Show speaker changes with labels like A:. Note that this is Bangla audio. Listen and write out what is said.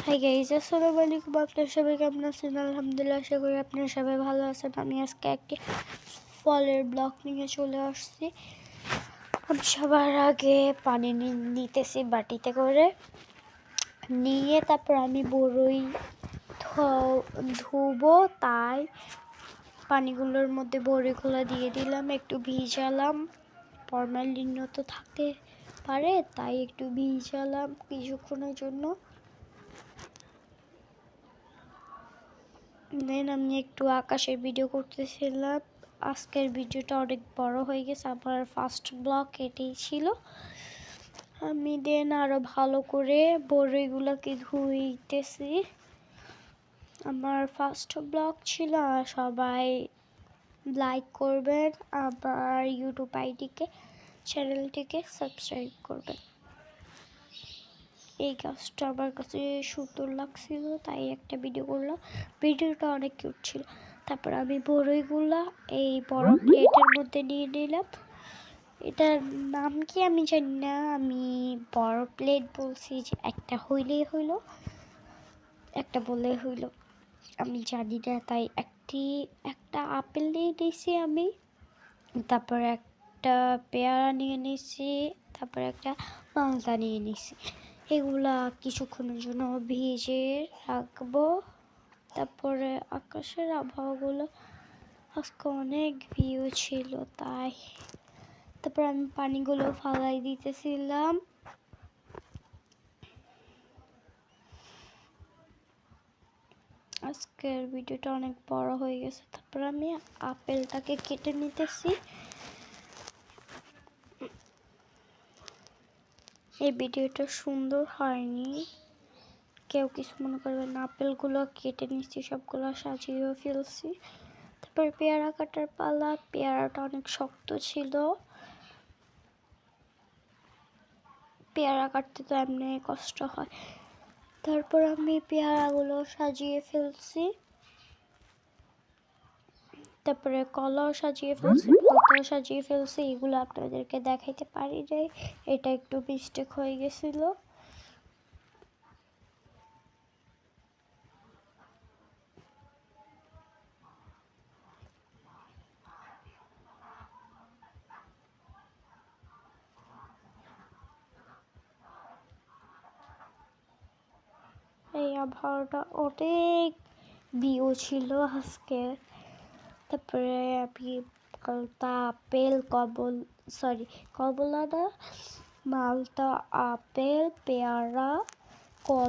A: হাই গাইজ, আসসালামু আলাইকুম। আপনার সবাই কেমন আছেন? আলহামদুলিল্লাহ, আশা করি আপনারা সবাই ভালো আছেন। আমি আজকে একটি ফলের ব্লগ নিয়ে চলে আসছি। আমি সবার আগে পানি নিতেছি বাটিতে করে, নিয়ে তারপর আমি বড়ই ধুবো, তাই পানিগুলোর মধ্যে বড়িগুলো দিয়ে দিলাম, একটু ভিজালাম। ফরমালিন তো থাকতে পারে, তাই একটু ভিজালাম কিছুক্ষণের জন্য। দেন আমি একটু আকাশের ভিডিও করতেছিলাম। আজকের ভিডিওটা অনেক বড় হয়ে গেছে, আমার ফার্স্ট ব্লগ এটাই ছিল। আমি দেন আরো ভালো করে বড়িগুলোকে ধুইতেছি। আমার ফার্স্ট ব্লগ ছিল, সবাই লাইক করবেন, আবার ইউটিউব চ্যানেলটিকে সাবস্ক্রাইব করবেন। এই গাছটা আমার কাছে সুন্দর লাগছিল, তাই একটা ভিডিও করলাম। ভিডিওটা অনেক কিউট ছিল। তারপর আমি বড়ইগুলা এই বড় প্লেটের মধ্যে নিয়ে নিলাম। এটার নাম কি আমি জানি না, আমি বড় প্লেট বলছি, যে একটা হইলেই হইলো, একটা বললেই হইলো, আমি জানি না। তাই একটা আপেল নিয়ে নিয়েছি আমি, তারপর একটা পেয়ারা নিয়ে নিয়েছি, তারপর একটা মালটা নিয়ে নিয়েছি। এগুলা কিছুক্ষণের জন্য ভিজে রাখবো। তারপরে আকাশের আবহাওয়াগুলো আজকে অনেক ভিউ ছিল, তাই তারপর আমি পানিগুলো ফালাই দিতেছিলাম। আজকের ভিডিওটা অনেক বড় হয়ে গেছে। তারপর আমি আপেলটাকে কেটে নিতেছি। এই ভিডিওটা সুন্দর হয়নি, কেউ কিছু মনে করবে না। আপেলগুলো কেটে নিচ্ছি, সবগুলো সাজিয়েও ফেলছি। তারপর পেয়ারা কাটার পালা। পেয়ারাটা অনেক শক্ত ছিল, পেয়ারা কাটতে তো এমনি কষ্ট হয়। তারপর আমি পেয়ারাগুলো সাজিয়ে ফেলছি, তারপরে কলাও সাজিয়ে ফেলছি, ফলটাও সাজিয়ে ফেলছি। এগুলো আপনাদেরকে দেখাইতে পারি নাই, এটা একটু মিস্টেক হয়ে গেছিল। এই আবহাওয়াটা অনেক ভিউ ছিল আজকে। তারপরে আমি মালটা আপেল কমলা না, মালটা আপেল, পেয়ারা, কলা